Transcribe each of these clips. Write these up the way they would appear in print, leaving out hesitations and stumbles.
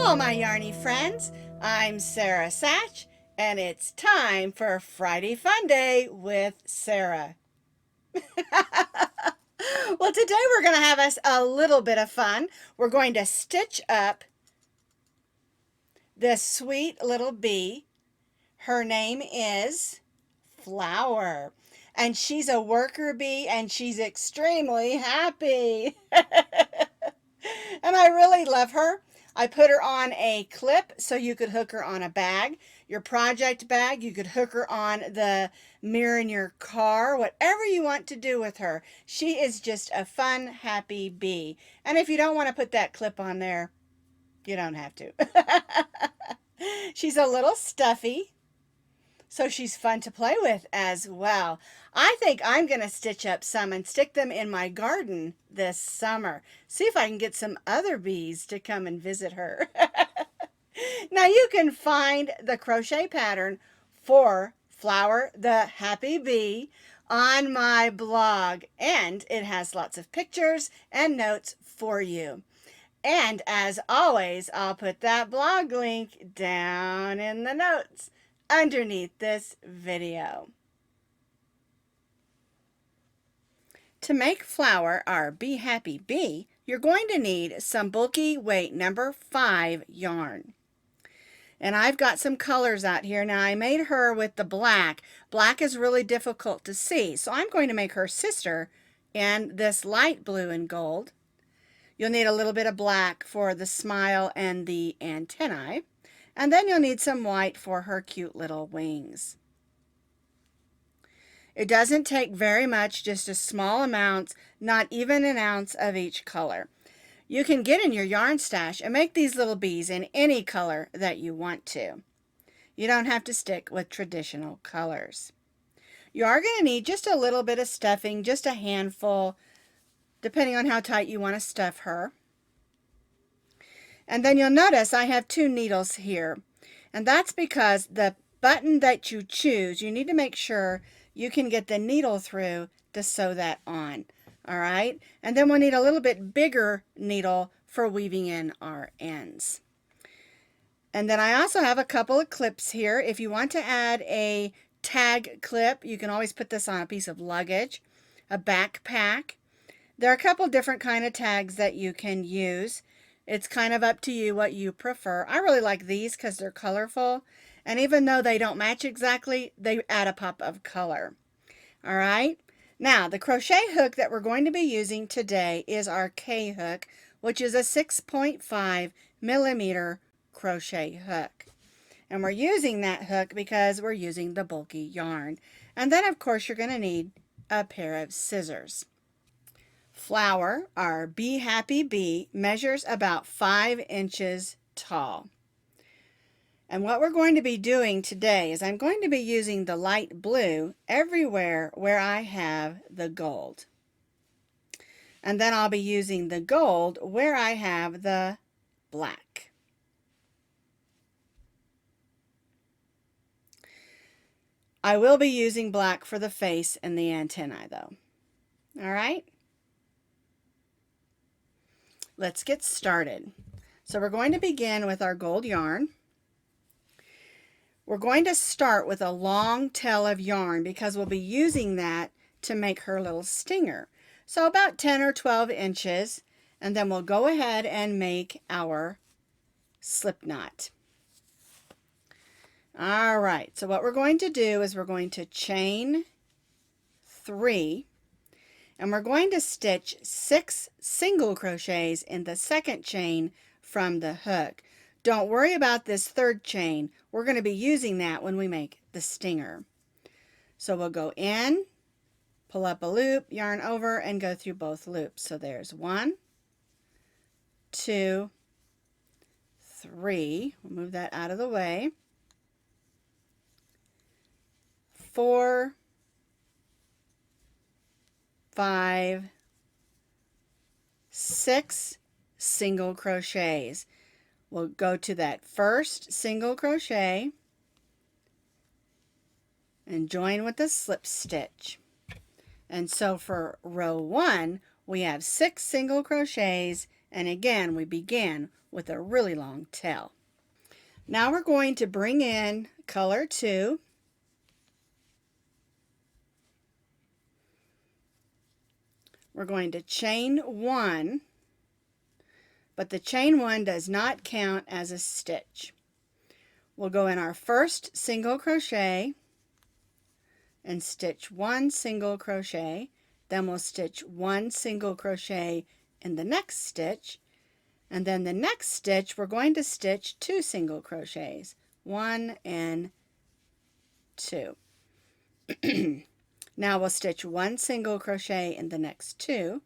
Hello, my yarny friends. I'm Sara Sach, and it's time for Friday Fun Day with Sara. Well, today we're going to have us a little bit of fun. We're going to stitch up this sweet little bee. Her name is Flower, and she's a worker bee, and she's extremely happy. And I really love her. I put her on a clip so you could hook her on a bag, your project bag. You could hook her on the mirror in your car, whatever you want to do with her. She is just a fun, happy bee. And if you don't want to put that clip on there, you don't have to. She's a little stuffy, so she's fun to play with as well. I think I'm going to stitch up some and stick them in my garden this summer. See if I can get some other bees to come and visit her. Now you can find the crochet pattern for Flower the Happy Bee on my blog, and it has lots of pictures and notes for you. And as always, I'll put that blog link down in the notes underneath this video. To make Flower our Be Happy Bee, you're going to need some bulky weight number 5 yarn. And I've got some colors out here. Now I made her with the black. Black is really difficult to see, so I'm going to make her sister in this light blue and gold. You'll need a little bit of black for the smile and the antennae. And then you'll need some white for her cute little wings. It doesn't take very much, just a small amount, not even an ounce of each color. You can get in your yarn stash and make these little bees in any color that you want to. You don't have to stick with traditional colors. You are going to need just a little bit of stuffing, just a handful, depending on how tight you want to stuff her. And then you'll notice I have 2 needles here. And that's because the button that you choose, you need to make sure you can get the needle through to sew that on. All right? And then we'll need a little bit bigger needle for weaving in our ends. And then I also have a couple of clips here. If you want to add a tag clip, you can always put this on a piece of luggage, a backpack. There are a couple different kind of tags that you can use. It's kind of up to you what you prefer. I really like these because they're colorful. And even though they don't match exactly, they add a pop of color. All right. Now, the crochet hook that we're going to be using today is our K hook, which is a 6.5 millimeter crochet hook. And we're using that hook because we're using the bulky yarn. And then, of course, you're going to need a pair of scissors. Flower, our Be Happy Bee, measures about 5 inches tall. And what we're going to be doing today is I'm going to be using the light blue everywhere where I have the gold. And then I'll be using the gold where I have the black. I will be using black for the face and the antennae though. All right? Let's get started. So we're going to begin with our gold yarn. We're going to start with a long tail of yarn because we'll be using that to make her little stinger. So about 10 or 12 inches, and then we'll go ahead and make our slip knot. All right, so what we're going to do is we're going to chain 3. And we're going to stitch 6 single crochets in the second chain from the hook. Don't worry about this 3rd chain. We're going to be using that when we make the stinger. So we'll go in, pull up a loop, yarn over, and go through both loops. So there's 1, 2, 3. We'll move that out of the way. 4, 5, 6 single crochets. We'll go to that first single crochet and join with a slip stitch. And so for row 1, we have 6 single crochets, and again we begin with a really long tail. Now we're going to bring in color 2. We're going to chain 1, but the chain 1 does not count as a stitch. We'll go in our first single crochet and stitch 1 single crochet, then we'll stitch 1 single crochet in the next stitch, and then the next stitch we're going to stitch 2 single crochets, 1 and 2. Now we'll stitch 1 single crochet in the next 2,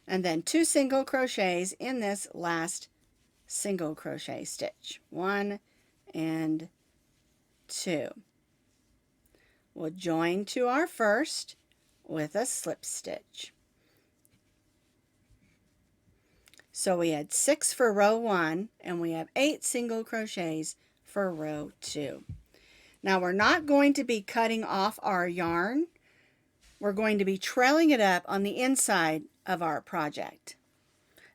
and then 2 single crochets in this last single crochet stitch, 1 and 2. We'll join to our first with a slip stitch. So we had 6 for row 1 and we have 8 single crochets for row 2. Now we're not going to be cutting off our yarn. We're going to be trailing it up on the inside of our project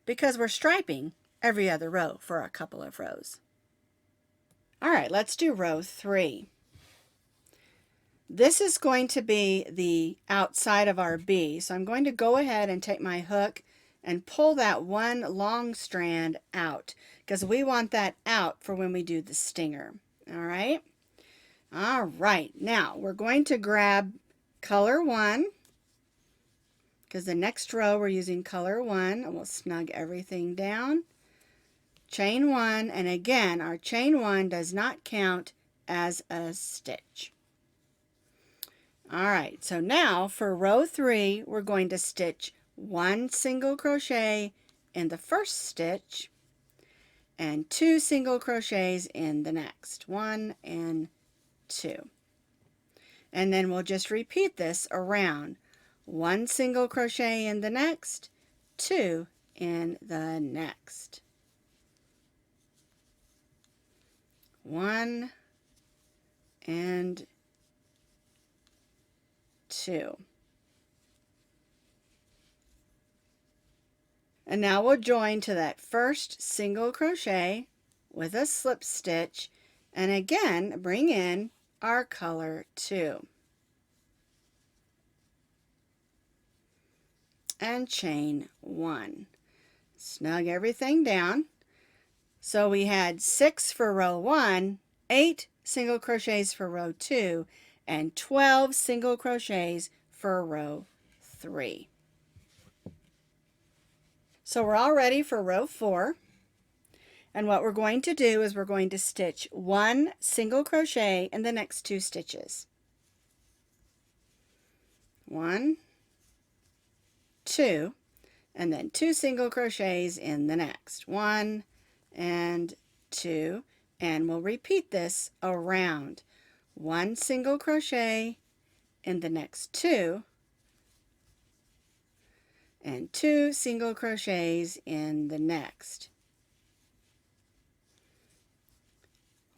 because we're striping every other row for a couple of rows. All right, let's do row 3. This is going to be the outside of our bee, so I'm going to go ahead and take my hook and pull that one long strand out because we want that out for when we do the stinger. All right. All right, now we're going to grab color 1 because the next row we're using color 1, and we'll snug everything down. Chain 1, and again our chain 1 does not count as a stitch. All right, so now for row 3 we're going to stitch 1 single crochet in the first stitch and 2 single crochets in the next, 1 and 2. And then we'll just repeat this around. 1 single crochet in the next, 2 in the next. 1 and 2. And now we'll join to that first single crochet with a slip stitch and again bring in our color 2. And chain 1. Snug everything down. So we had 6 for row 1, 8 single crochets for row 2, and 12 single crochets for row 3. So we're all ready for row 4. And what we're going to do is we're going to stitch 1 single crochet in the next 2 stitches. 1, 2, and then 2 single crochets in the next, 1 and 2, and we'll repeat this around. 1 single crochet in the next 2 and 2 single crochets in the next.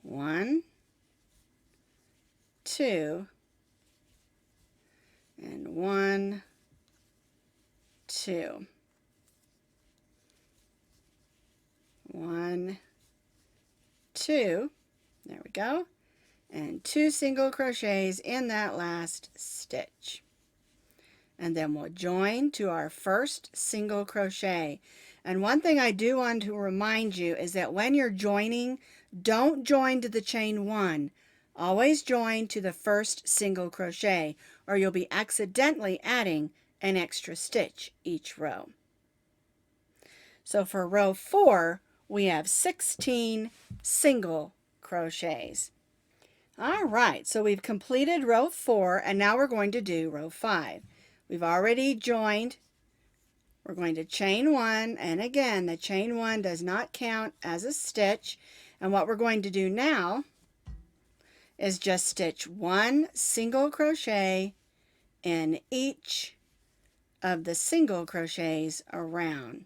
1, 2, and 1, 2. 1, 2, there we go, and 2 single crochets in that last stitch. And then we'll join to our first single crochet. And one thing I do want to remind you is that when you're joining, don't join to the chain 1. Always join to the first single crochet, or you'll be accidentally adding an extra stitch each row. So for row 4, we have 16 single crochets. All right, so we've completed row 4, and now we're going to do row 5. We've already joined. We're going to chain 1, and again, the chain 1 does not count as a stitch. And what we're going to do now is just stitch 1 single crochet in each of the single crochets around.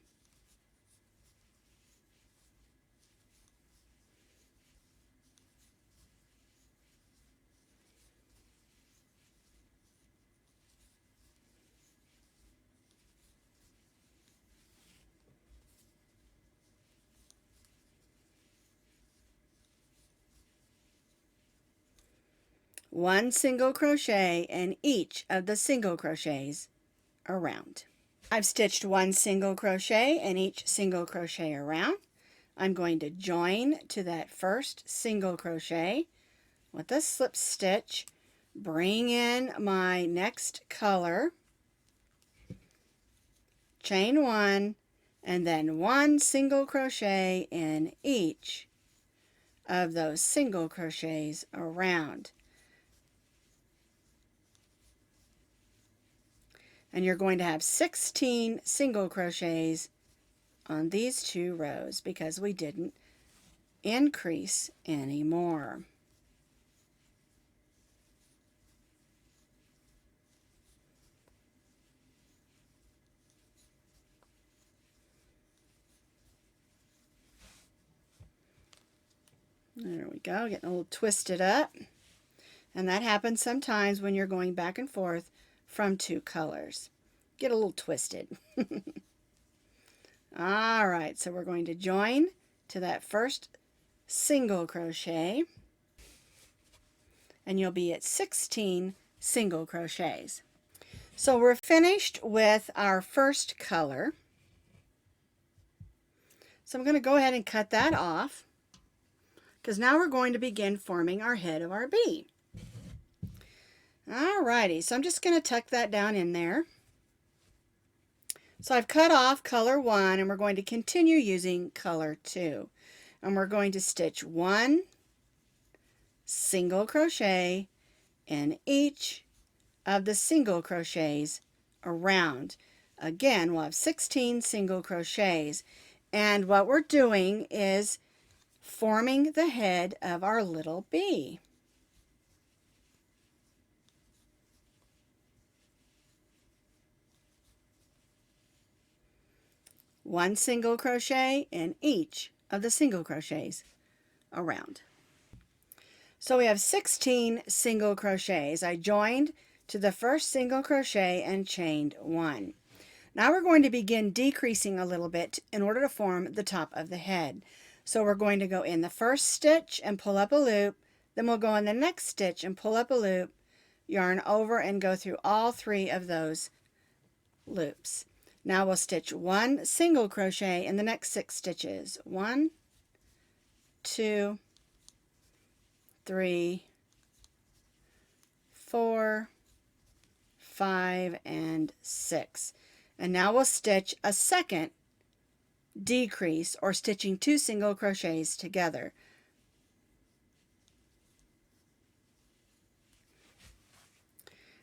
1 single crochet in each of the single crochets around. I've stitched 1 single crochet in each single crochet around. I'm going to join to that first single crochet with a slip stitch, bring in my next color, chain 1, and then 1 single crochet in each of those single crochets around. And you're going to have 16 single crochets on these 2 rows because we didn't increase any more. There we go, getting a little twisted up. And that happens sometimes when you're going back and forth from 2 colors. Get a little twisted. All right, so we're going to join to that first single crochet, and you'll be at 16 single crochets. So we're finished with our first color. So I'm going to go ahead and cut that off, because now we're going to begin forming our head of our bee. Alrighty, so I'm just going to tuck that down in there. So I've cut off color 1, and we're going to continue using color 2. And we're going to stitch 1 single crochet in each of the single crochets around. Again, we'll have 16 single crochets. And what we're doing is forming the head of our little bee. One single crochet in each of the single crochets around. So we have 16 single crochets. I joined to the first single crochet and chained 1. Now we're going to begin decreasing a little bit in order to form the top of the head. So we're going to go in the first stitch and pull up a loop, then we'll go in the next stitch and pull up a loop, yarn over and go through all 3 of those loops. Now we'll stitch 1 single crochet in the next 6 stitches. 1, 2, 3, 4, 5, and 6. And now we'll stitch a second decrease, or stitching 2 single crochets together.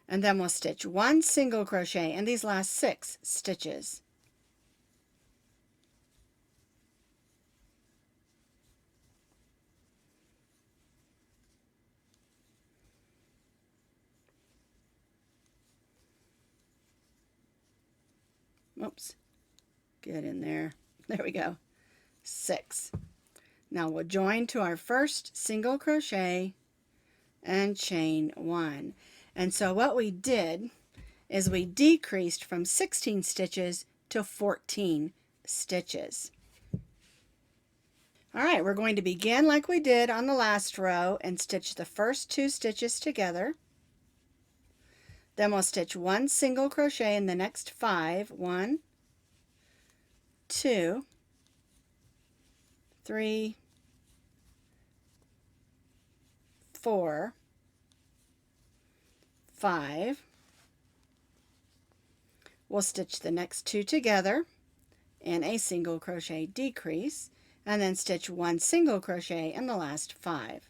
And then we'll stitch 1 single crochet in these last 6 stitches. Oops, get in there. There we go. 6. Now we'll join to our first single crochet and chain 1. And so what we did is we decreased from 16 stitches to 14 stitches. All right, we're going to begin like we did on the last row and stitch the first 2 stitches together. Then we'll stitch 1 single crochet in the next 5. 1, 2, 3, 4, 5. We'll stitch the next 2 together in a single crochet decrease, and then stitch 1 single crochet in the last 5.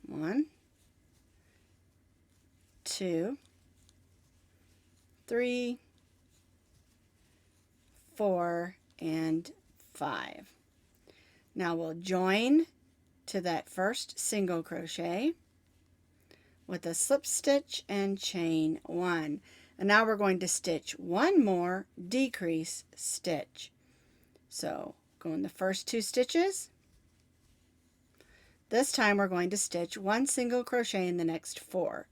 1, 2, 3, 4, and 5. Now we'll join to that first single crochet with a slip stitch and chain 1. And now we're going to stitch 1 more decrease stitch. So go in the first 2 stitches. This time we're going to stitch 1 single crochet in the next 4.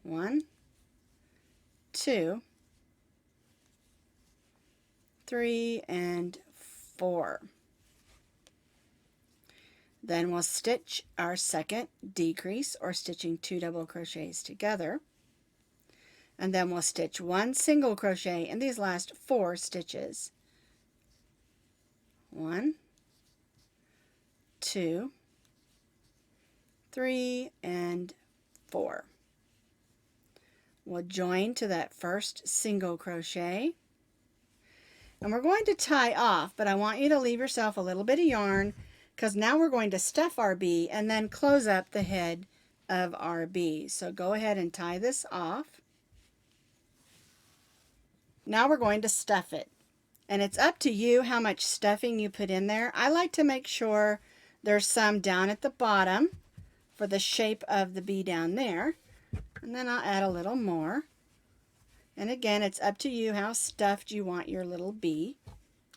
1, 2, 3, and 4. Then we'll stitch our second decrease, or stitching 2 double crochets together. And then we'll stitch 1 single crochet in these last 4 stitches. 1, 2, 3, and 4. We'll join to that first single crochet. And we're going to tie off, but I want you to leave yourself a little bit of yarn, because now we're going to stuff our bee and then close up the head of our bee. So go ahead and tie this off. Now we're going to stuff it. And it's up to you how much stuffing you put in there. I like to make sure there's some down at the bottom for the shape of the bee down there. And then I'll add a little more. And again, it's up to you how stuffed you want your little bee.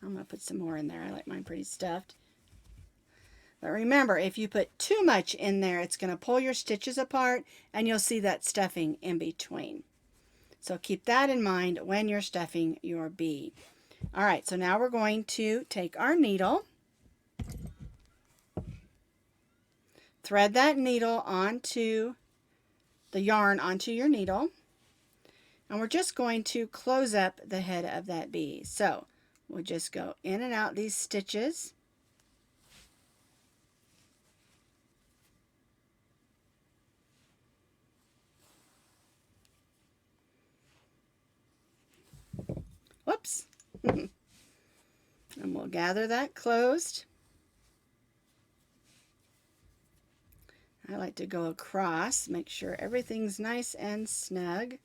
I'm going to put some more in there. I like mine pretty stuffed. But remember, if you put too much in there, it's going to pull your stitches apart and you'll see that stuffing in between. So keep that in mind when you're stuffing your bee. All right, so now we're going to take our needle, thread that needle onto the yarn onto your needle, and we're just going to close up the head of that bee. So we'll just go in and out these stitches. Whoops. And we'll gather that closed. I like to go across, make sure everything's nice and snug.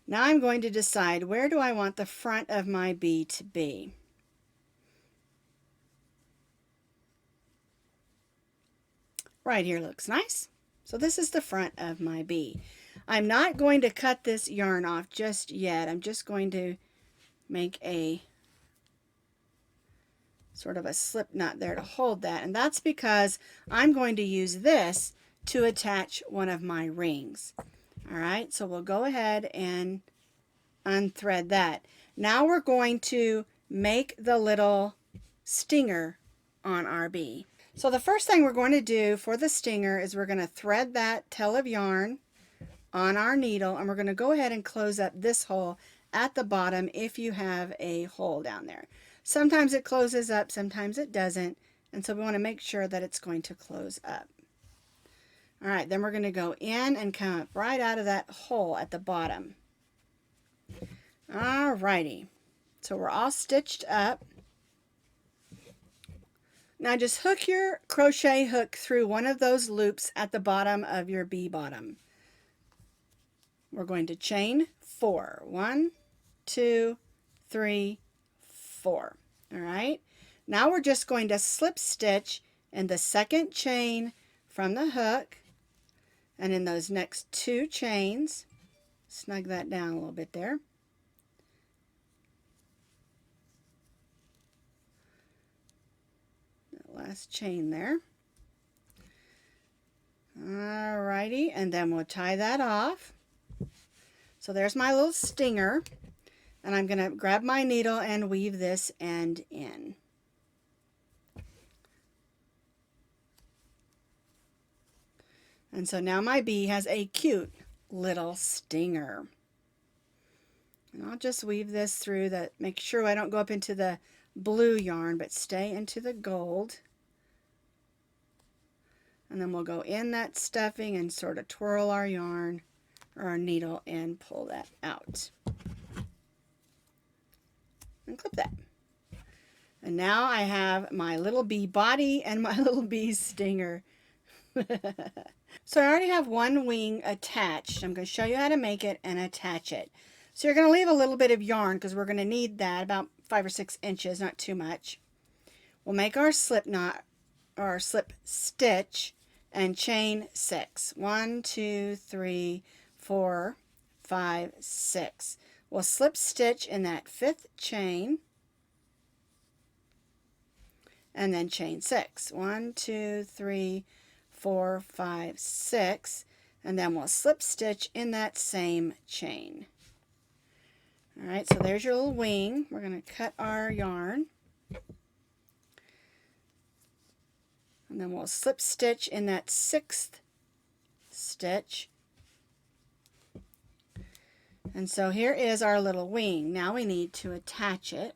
Now I'm going to decide, where do I want the front of my bee to be? Right here looks nice. So this is the front of my bee. I'm not going to cut this yarn off just yet. I'm just going to make a sort of a slip knot there to hold that. And that's because I'm going to use this to attach one of my rings. All right, so we'll go ahead and unthread that. Now we're going to make the little stinger on our bee. So the first thing we're going to do for the stinger is we're going to thread that tail of yarn on our needle, and we're going to go ahead and close up this hole at the bottom if you have a hole down there. Sometimes it closes up, sometimes it doesn't, and so we want to make sure that it's going to close up. All right, then we're going to go in and come up right out of that hole at the bottom. All righty, so we're all stitched up. Now just hook your crochet hook through one of those loops at the bottom of your bee bottom. We're going to chain 4. 1, 2, 3, 4. All right. Now we're just going to slip stitch in the second chain from the hook, and in those next 2 chains, snug that down a little bit there. Last chain there. Alrighty, and then we'll tie that off. So there's my little stinger, and I'm going to grab my needle and weave this end in. And so now my bee has a cute little stinger. And I'll just weave this through that, make sure I don't go up into the blue yarn, but stay into the gold. And then we'll go in that stuffing and sort of twirl our yarn or our needle and pull that out. And clip that. And now I have my little bee body and my little bee stinger. So I already have one wing attached. I'm going to show you how to make it and attach it. So you're going to leave a little bit of yarn because we're going to need that, about 5 or 6 inches, not too much. We'll make our slip knot or our slip stitch and chain 6. 1, 2, 3, 4, 5, 6. We'll slip stitch in that 5th chain and then chain 6. 1, 2, 3, 4, 5, 6, and then we'll slip stitch in that same chain. All right, so there's your little wing. We're going to cut our yarn. And then we'll slip stitch in that 6th stitch. And so here is our little wing. Now we need to attach it.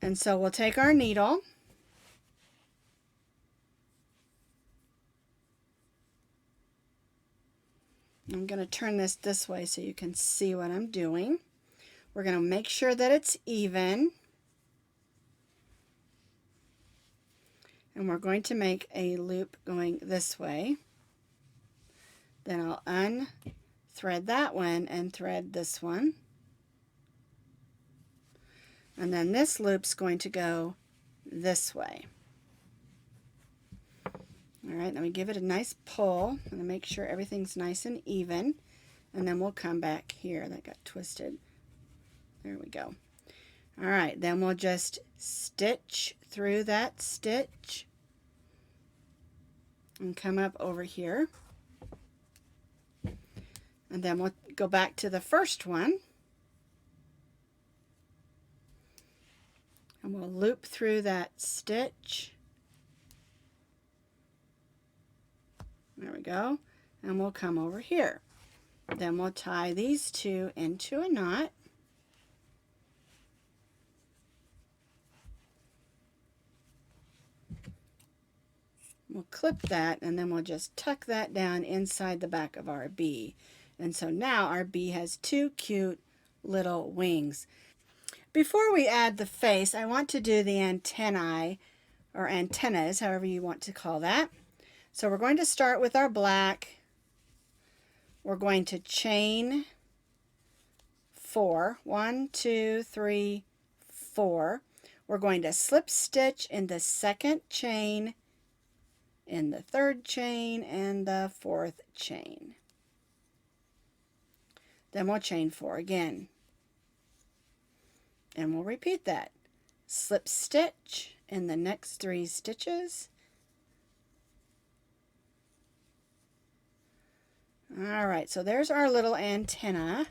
And so we'll take our needle. I'm going to turn this way so you can see what I'm doing. We're going to make sure that it's even. And we're going to make a loop going this way. Then I'll unthread that one and thread this one. And then this loop's going to go this way. All right, then we give it a nice pull and make sure everything's nice and even. And then we'll come back here. That got twisted. There we go. All right, then we'll just stitch through that stitch and come up over here. And then we'll go back to the first one. And we'll loop through that stitch. There we go. And we'll come over here. Then we'll tie these two into a knot. We'll clip that and then we'll just tuck that down inside the back of our bee. And so now our bee has 2 cute little wings. Before we add the face, I want to do the antennae, or antennas, however you want to call that. So we're going to start with our black. We're going to chain 4. 1, 2, 3, 4. We're going to slip stitch in the 2nd chain, in the 3rd chain, and the 4th chain. Then we'll chain 4 again. And we'll repeat that. Slip stitch in the next 3 stitches. All right, so there's our little antenna.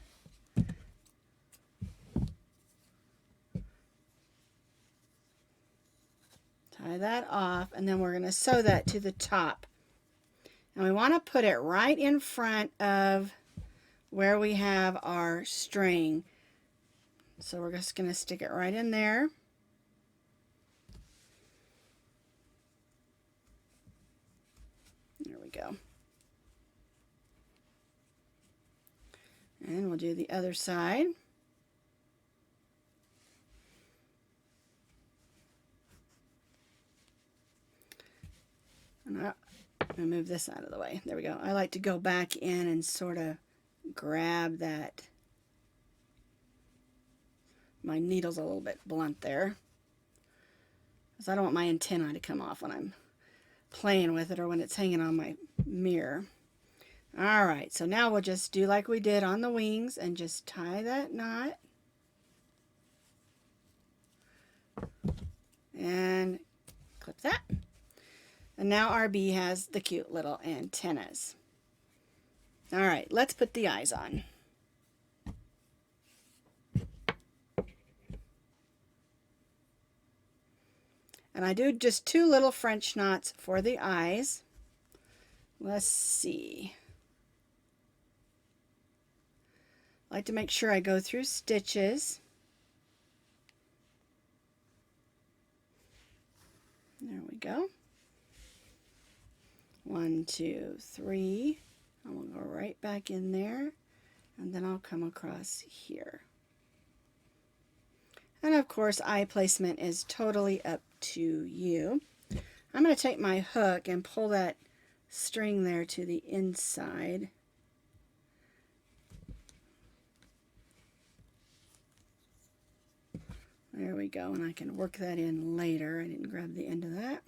Tie that off, and then we're going to sew that to the top. And we want to put it right in front of where we have our string. So we're just going to stick it right in there. There we go. And we'll do the other side. And I'm going to move this out of the way. There we go. I like to go back in and sort of grab that. My needle's a little bit blunt there, because I don't want my antennae to come off when I'm playing with it or when it's hanging on my mirror. All right, so now we'll just do like we did on the wings and just tie that knot. And clip that. And now our bee has the cute little antennas. All right, let's put the eyes on. And I do just 2 little French knots for the eyes. Let's see. I like to make sure I go through stitches. There we go. 1, 2, 3. And we'll go right back in there. And then I'll come across here. And of course, eye placement is totally up to you. I'm going to take my hook and pull that string there to the inside. There we go, and I can work that in later. I didn't grab the end of that.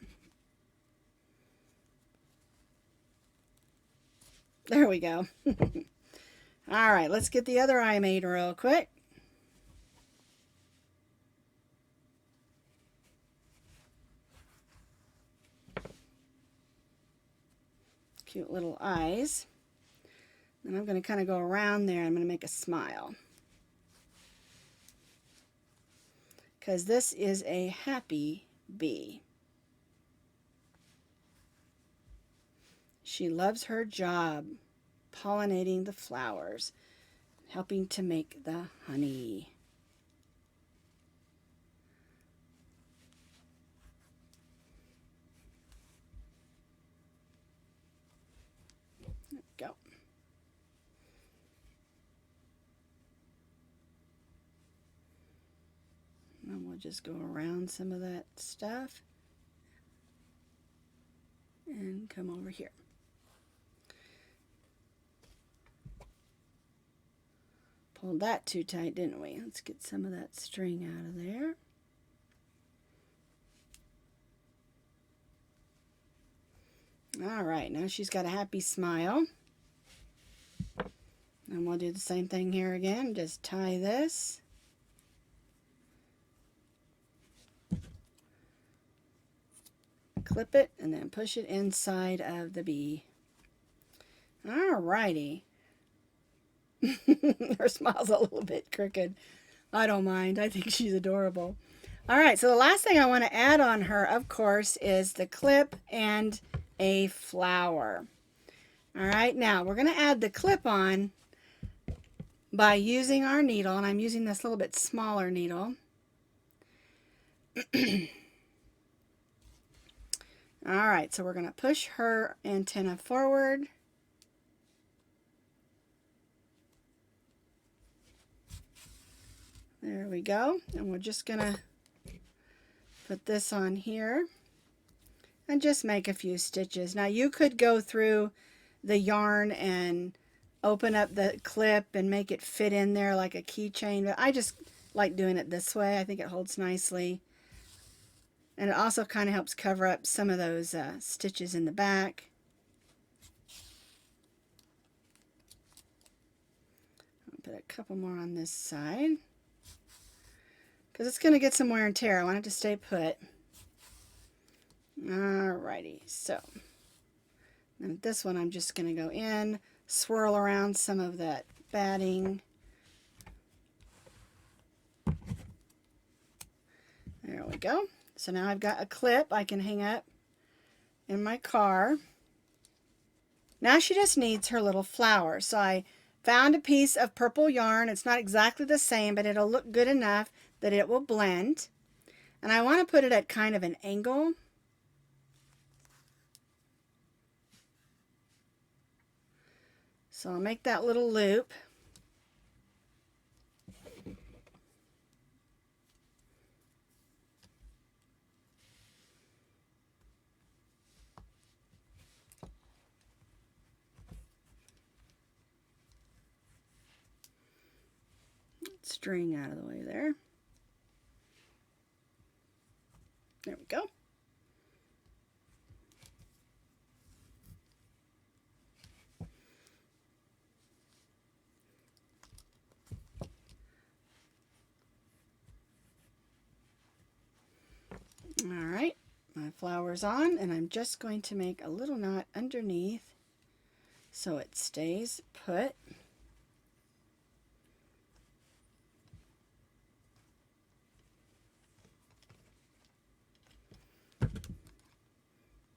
There we go. All right, let's get the other eye made real quick. Cute little eyes. And I'm going to kind of go around there. I'm going to make a smile. Because this is a happy bee. She loves her job, pollinating the flowers, helping to make the honey. There we go. And we'll just go around some of that stuff and come over here. Pulled that too tight, didn't we? Let's get some of that string out of there. All right, now she's got a happy smile. And we'll do the same thing here again. Just tie this. Clip it and then push it inside of the bee. All righty. Her smile's a little bit crooked. I don't mind. I think she's adorable. All right, so the last thing I want to add on her, of course, is the clip and a flower. All right, now we're going to add the clip on by using our needle, and I'm using this little bit smaller needle. All right, so we're going to push her antenna forward. There we go. And we're just going to put this on here and just make a few stitches. Now you could go through the yarn and open up the clip and make it fit in there like a keychain, but I just like doing it this way. I think it holds nicely. And it also kind of helps cover up some of those stitches in the back. I'll put a couple more on this side, because it's going to get some wear and tear. I want it to stay put. Alrighty, so and this one I'm just going to go in, swirl around some of that batting. There we go. So now I've got a clip I can hang up in my car. Now she just needs her little flower. So I found a piece of purple yarn. It's not exactly the same, but it'll look good enough that it will blend. And I want to put it at kind of an angle. So I'll make that little loop. String out of the way there. There we go. All right, my flower's on, and I'm just going to make a little knot underneath so it stays put.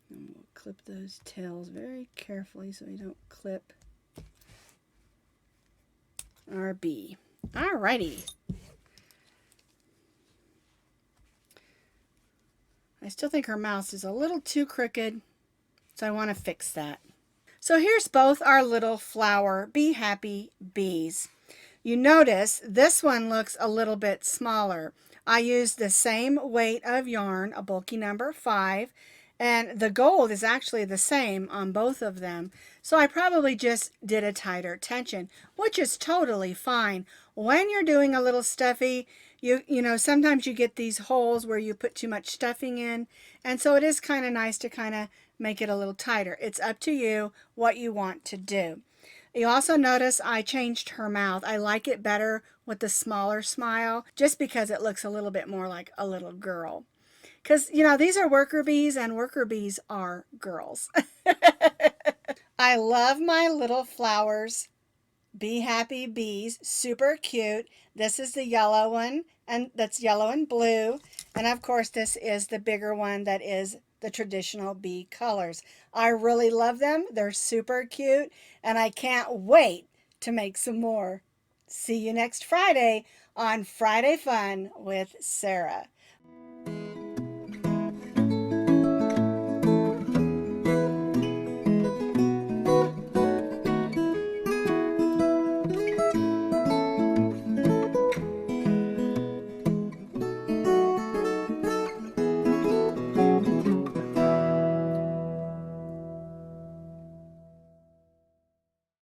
And we'll clip those tails very carefully so we don't clip our bee. All righty. I still think her mouth is a little too crooked, so I want to fix that. So here's both our little flower Be Happy bees. You notice this one looks a little bit smaller. I used the same weight of yarn, a bulky number 5, and the gold is actually the same on both of them. So I probably just did a tighter tension, which is totally fine. When you're doing a little stuffy, you know, sometimes you get these holes where you put too much stuffing in, and so it is kind of nice to kind of make it a little tighter. It's up to you what you want to do. You also notice I changed her mouth. I like it better with the smaller smile, just because it looks a little bit more like a little girl. Because, you know, these are worker bees, and worker bees are girls. I love my little flowers Be Happy Bees, super cute. This is the yellow one, and that's yellow and blue. And of course, this is the bigger one that is the traditional bee colors. I really love them. They're super cute, and I can't wait to make some more. See you next Friday on Friday Fun with Sara.